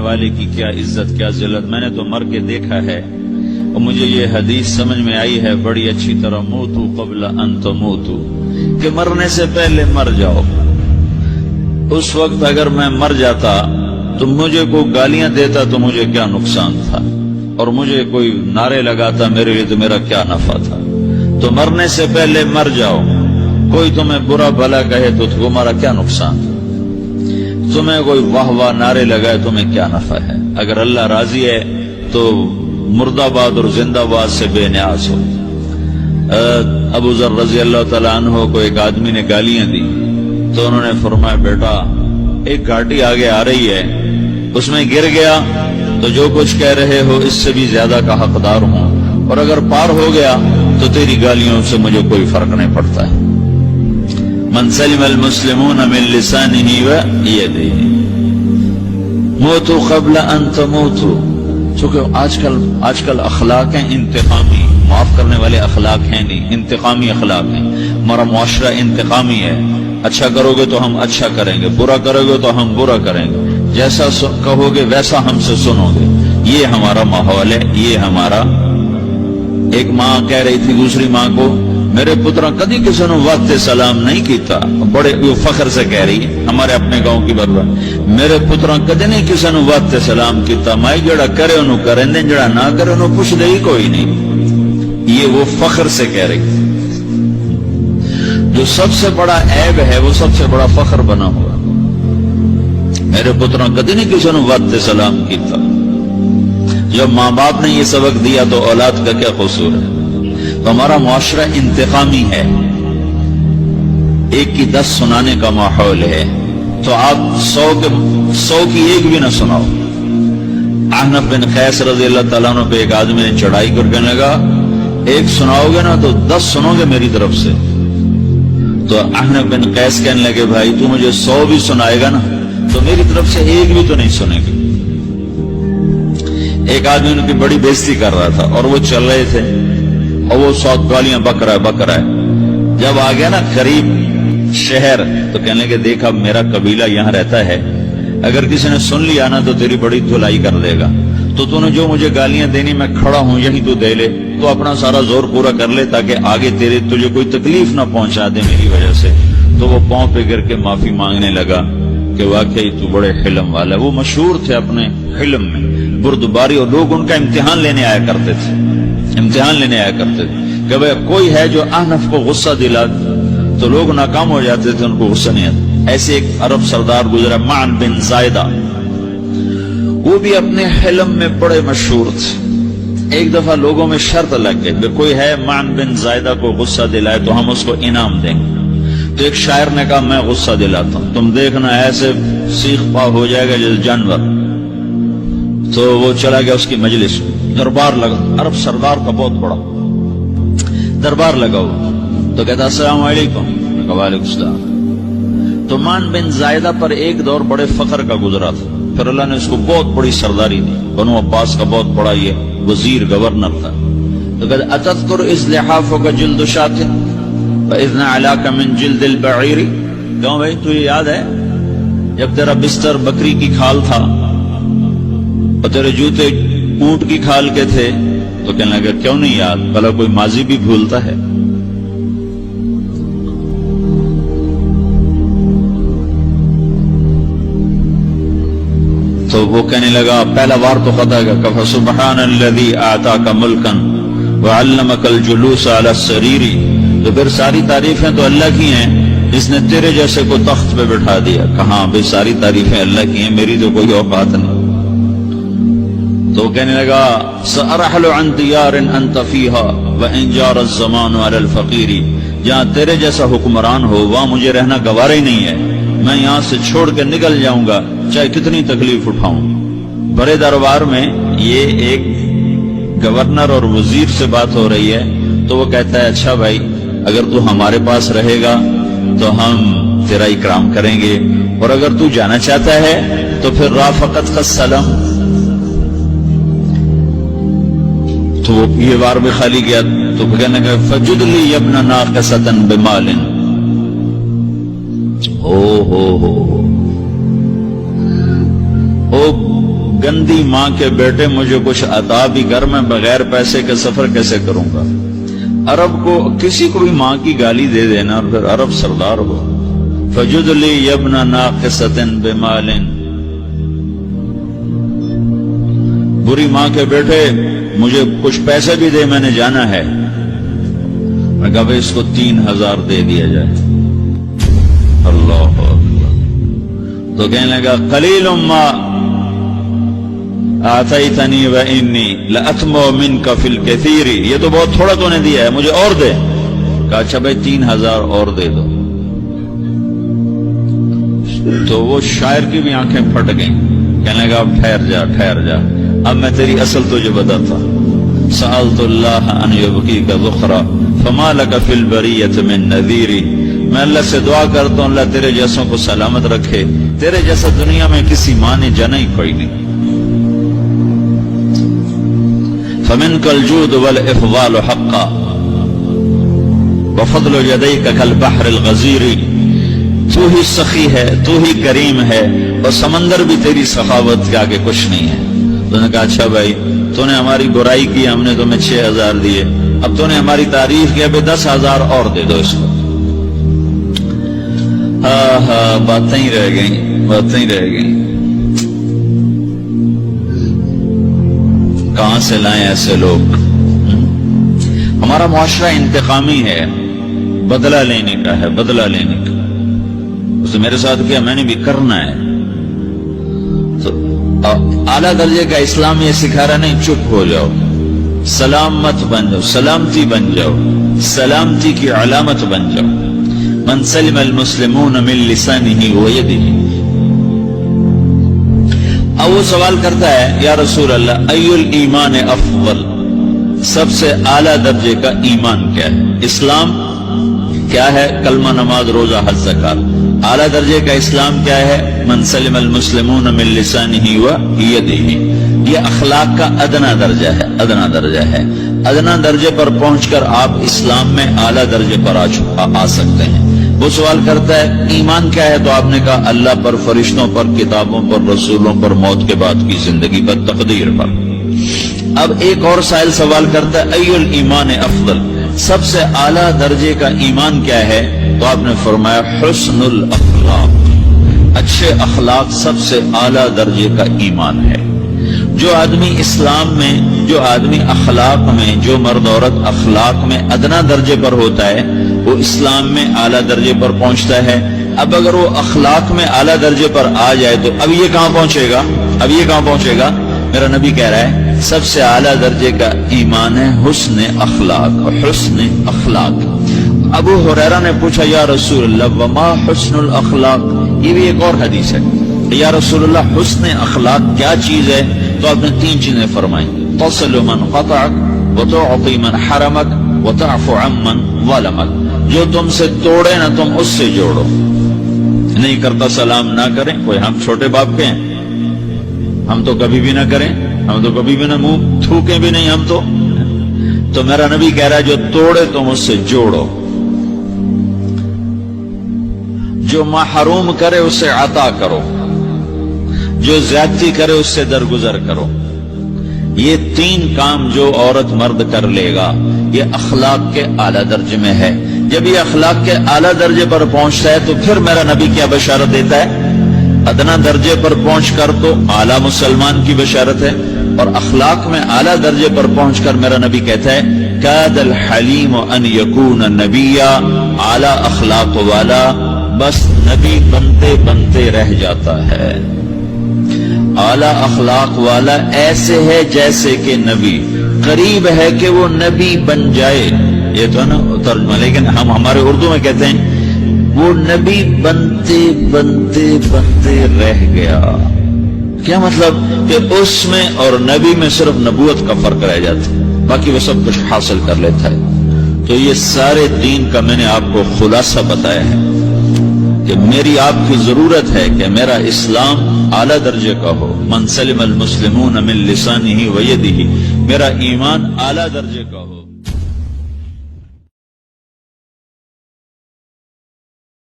والے کی کیا عزت کیا ذلت، میں نے تو مر کے دیکھا ہے اور مجھے یہ حدیث سمجھ میں آئی ہے بڑی اچھی طرح، موتو قبل ان تموتو، کہ مرنے سے پہلے مر جاؤ۔ اس وقت اگر میں مر جاتا تو مجھے کوئی گالیاں دیتا تو مجھے کیا نقصان تھا، اور مجھے کوئی نعرے لگاتا میرے لیے تو میرا کیا نفع تھا۔ تو مرنے سے پہلے مر جاؤ، کوئی تمہیں برا بھلا کہے تو تمہارا کیا نقصان تھا، تمہیں کوئی واہ واہ نعرے لگائے تمہیں کیا نفع ہے۔ اگر اللہ راضی ہے تو مردہ باد اور زندہ باد سے بے نیاز ہو۔ ابو ذر رضی اللہ تعالیٰ عنہ کو ایک آدمی نے گالیاں دی تو انہوں نے فرمایا بیٹا ایک گاڑی آگے آ رہی ہے، اس میں گر گیا تو جو کچھ کہہ رہے ہو اس سے بھی زیادہ کا حقدار ہوں، اور اگر پار ہو گیا تو تیری گالیوں سے مجھے کوئی فرق نہیں پڑتا ہے۔ من سلم المسلمون من لسانه ويده موتوا قبل ان تموتوا۔ چونکہ آج کل اخلاق ہیں انتقامی، معاف کرنے والے اخلاق ہیں نہیں، انتقامی اخلاق ہیں۔ ہمارا معاشرہ انتقامی ہے، اچھا کرو گے تو ہم اچھا کریں گے، برا کرو گے تو ہم برا کریں گے، جیسا کہو گے ویسا ہم سے سنو گے، یہ ہمارا ماحول ہے، یہ ہمارا۔ ایک ماں کہہ رہی تھی دوسری ماں کو میرے پترا کدی کسی نے وقت سلام نہیں کیتا، بڑے فخر سے کہہ رہی ہے ہمارے اپنے گاؤں کی برباد، میرے پترا کدی نہیں کسی نے وقت سلام کیتا، مائی جڑا کرے انہوں کریں دیں، جڑا نہ کرے انہوں پوچھ دے ہی کوئی نہیں۔ یہ وہ فخر سے کہہ رہی ہے۔ جو سب سے بڑا عیب ہے وہ سب سے بڑا فخر بنا ہوا، میرے پترا کدی نہیں کسی نے وقت سلام کیتا۔ جب ماں باپ نے یہ سبق دیا تو اولاد کا کیا قصور ہے؟ تو ہمارا معاشرہ انتقامی ہے، ایک کی 10 سنانے کا ماحول ہے، تو آپ 100 کی ایک بھی نہ سناؤ۔ احنف بن قیس رضی اللہ تعالیٰ عنہ پہ ایک آدمی نے چڑھائی کر کہنے لگا ایک سناؤ گے نا تو 10 سنو گے میری طرف سے۔ تو احنف بن قیس کہنے لگے بھائی تو مجھے 100 بھی سنائے گا نا تو میری طرف سے ایک بھی تو نہیں سنے گی۔ ایک آدمی ان کی بڑی بےزتی کر رہا تھا اور وہ چل رہے تھے اور وہ 100 گالیاں بک رہا ہے۔ جب آ گیا نا قریب شہر تو کہنے لگے دیکھا میرا قبیلہ یہاں رہتا ہے، اگر کسی نے سن لیا نا تو تیری بڑی دھلائی کر دے گا، تو نے جو مجھے گالیاں دینی میں کھڑا ہوں یہی تو دے لے، تو اپنا سارا زور پورا کر لے تاکہ آگے تجھے کوئی تکلیف نہ پہنچا دے میری وجہ سے۔ تو وہ پاؤں پہ گر کے معافی مانگنے لگا کہ واقعی تو بڑے حلم والا ہے۔ وہ مشہور تھے اپنے حلم میں، بردباری، اور لوگ ان کا امتحان لینے آیا کرتے تھے، کہ بھئی کوئی ہے جو احنف کو غصہ دلا تو لوگ ناکام ہو جاتے تھے، ان کو غصہ نہیں آتا۔ ایسے ایک عرب سردار گزرا معن بن زائدہ، وہ بھی اپنے حلم میں بڑے مشہور تھے۔ ایک دفعہ لوگوں میں شرط لگ گئی کہ کوئی ہے معن بن زائدہ کو غصہ دلائے تو ہم اس کو انعام دیں گے۔ تو ایک شاعر نے کہا میں غصہ دلاتا ہوں، تم دیکھنا ایسے سیخ پا ہو جائے گا جیسے جانور۔ تو وہ چلا گیا اس کی مجلس، دربار لگا، عرب سردار کا بہت بڑا دربار لگا ہوا، تو کہتا السلام علیکم، وعلیکم السلام۔ تو معن بن زائدہ پر ایک دور بڑے فخر کا گزرا تھا، پھر اللہ نے اس کو بہت بڑی سرداری دی، بنو عباس کا بہت بڑا یہ وزیر گورنر تھا۔ تو کہتا اتذکر اذ لحافک جلد شاۃ فاذ نعلاک من جلد البعیر، کیوں بھائی تو یہ یاد ہے جب تیرا بستر بکری کی کھال تھا اور تیرے جوتے اونٹ کی کھال کے تھے؟ تو کہنے لگا کیوں نہیں یاد، بھلا کوئی ماضی بھی بھولتا ہے؟ تو وہ کہنے لگا پہلا وار تو خطا گا، کہ سبحان الذی اعطاک ملکا وعلمک الجلوس علی السریر، تو پھر ساری تعریفیں تو اللہ کی ہیں جس نے تیرے جیسے کو تخت پہ بٹھا دیا۔ کہاں بھئی ساری تعریفیں اللہ کی ہیں، میری تو کوئی اوقات نہیں۔ تو کہنے لگا سأرحل عن دیار انت فیہا وان جار الزمان علی الفقیر، جہاں تیرے جیسا حکمران ہو وہاں مجھے رہنا گوارا ہی نہیں ہے، میں یہاں سے چھوڑ کے نکل جاؤں گا چاہے کتنی تکلیف اٹھاؤں۔ بڑے دربار میں یہ ایک گورنر اور وزیر سے بات ہو رہی ہے، تو وہ کہتا ہے اچھا بھائی اگر تو ہمارے پاس رہے گا تو ہم تیرا اکرام کریں گے، اور اگر تو جانا چاہتا ہے تو پھر رافقت کا سلام۔ تو وہ یہ بار بھی خالی گیا، تو کہنے لگا فجد لی ابن ناقصۃ بمال، او گندی ماں کے بیٹے مجھے کچھ عطا بھی کر، میں بغیر پیسے کے سفر کیسے کروں گا؟ عرب کو کسی کو بھی ماں کی گالی دے دینا اور پھر عرب سردار ہو. فجد لی یبن ناقصۃ بمال، بری ماں کے بیٹے مجھے کچھ پیسے بھی دے، میں نے جانا ہے. میں کہا بھائی اس کو 3000 دے دیا جائے. اللہ اکبر. تو کہنے لگا قلیل ما آتیتنی و انی لأطمع منک فی الکثیر، یہ تو بہت تھوڑا تو نے دیا ہے، مجھے اور دے. کہا اچھا بھائی 3000 اور دے دو. تو وہ شاعر کی بھی آنکھیں پھٹ گئیں. کہنے لگا اب ٹھہر جا ٹھہر جا، اب میں تیری اصل تجھے بتاتا. سألت اللہ ان یبقیک ذخرا فما لک فی البریۃ من نذیر، میں اللہ سے دعا کرتا ہوں اللہ تیرے جیسوں کو سلامت رکھے، تیرے جیسا دنیا میں کسی ماں نے جنا ہی کوئی نہیں. فمنک الجود والافضال حقا وفضل یدیک کالبحر الغزیر، تو ہی سخی ہے، تو ہی کریم ہے، اور سمندر بھی تیری سخاوت کے آگے کچھ نہیں ہے. تو نے کہا اچھا بھائی تو نے ہماری برائی کی، ہم نے تمہیں 6000 دیے، اب تو نے ہماری تعریف کی، اب 10,000 اور دے دو اس کو. ہاں باتیں ہی رہ گئیں، باتیں ہی رہ گئیں. کہاں سے لائیں ایسے لوگ؟ ہمارا معاشرہ انتقامی ہے، بدلہ لینے کا ہے، بدلہ لینے کا. اس نے میرے ساتھ کیا، میں نے بھی کرنا ہے. تو اعلیٰ درجے کا اسلام یہ سکھا رہا نہیں چپ ہو جاؤ، سلام مت بن جاؤ، سلامتی بن جاؤ، سلامتی کی علامت بن جاؤ. من سلم المسلمون من لسانه ويده. اب وہ سوال کرتا ہے یا رسول اللہ ای الایمان افضل، سب سے اعلیٰ درجے کا ایمان کیا ہے؟ اسلام کیا ہے؟ کلمہ نماز روزہ حج زکات. اعلیٰ درجے کا اسلام کیا ہے؟ من سلم المسلمون من لسانه ويده. یہ اخلاق کا ادنا درجہ ہے، ادنا درجہ ہے. ادنا درجے پر پہنچ کر آپ اسلام میں اعلیٰ درجے پر آ سکتے ہیں. وہ سوال کرتا ہے ایمان کیا ہے؟ تو آپ نے کہا اللہ پر، فرشتوں پر، کتابوں پر، رسولوں پر، موت کے بعد کی زندگی پر، تقدیر پر. اب ایک اور سائل سوال کرتا ہے ای الایمان افضل، سب سے اعلیٰ درجے کا ایمان کیا ہے؟ تو آپ نے فرمایا حسن الاخلاق، اچھے اخلاق سب سے اعلیٰ درجے کا ایمان ہے. جو آدمی اسلام میں، جو آدمی اخلاق میں، جو مرد عورت اخلاق میں ادنا درجے پر ہوتا ہے وہ اسلام میں اعلیٰ درجے پر پہنچتا ہے. اب اگر وہ اخلاق میں اعلیٰ درجے پر آ جائے تو اب یہ کہاں پہنچے گا؟ اب یہ کہاں پہنچے گا؟ میرا نبی کہہ رہا ہے سب سے اعلیٰ درجے کا ایمان ہے حسن اخلاق، حسن اخلاق. ابو ہریرہ نے پوچھا یا رسول اللہ وما حسن الاخلاق، یہ بھی ایک اور حدیث ہے. یا رسول اللہ حسن اخلاق کیا چیز ہے؟ تو آپ نے 3 چیزیں فرمائیں، تصل من قطعک وتعطی من حرمک وتعفو عمن ظلمک. جو تم سے توڑے نہ تم اس سے جوڑو. نہیں کرتا سلام نہ کریں. کوئی ہم چھوٹے باپ کے ہیں؟ ہم تو کبھی بھی نہ کریں، ہم تو کبھی بھی نہ منہ تھوکیں بھی نہیں ہم تو میرا نبی کہہ رہا ہے جو توڑے تم اس سے جوڑو، جو محروم کرے اس سے عطا کرو، جو زیادتی کرے اس سے درگزر کرو. یہ 3 کام جو عورت مرد کر لے گا یہ اخلاق کے اعلیٰ درجے میں ہے. جب یہ اخلاق کے اعلیٰ درجے پر پہنچتا ہے تو پھر میرا نبی کیا بشارت دیتا ہے؟ ادنا درجے پر پہنچ کر تو اعلیٰ مسلمان کی بشارت ہے، اور اخلاق میں اعلیٰ درجے پر پہنچ کر میرا نبی کہتا ہے کاد الحلیم ان یکون نبیا، اعلیٰ اخلاق والا بس نبی بنتے بنتے رہ جاتا ہے. اعلیٰ اخلاق والا ایسے ہے جیسے کہ نبی، قریب ہے کہ وہ نبی بن جائے. یہ تو ہے نا ترجمہ، لیکن ہم ہمارے اردو میں کہتے ہیں وہ نبی بنتے بنتے بنتے رہ گیا. کیا مطلب؟ کہ اس میں اور نبی میں صرف نبوت کا فرق رہ جاتا ہے، باقی وہ سب کچھ حاصل کر لیتا ہے. تو یہ سارے دین کا میں نے آپ کو خلاصہ بتایا ہے کہ میری آپ کی ضرورت ہے کہ میرا اسلام اعلیٰ درجے کا ہو. من سلم المسلمون من لسانه ویدہ، میرا ایمان اعلیٰ درجے کا ہو.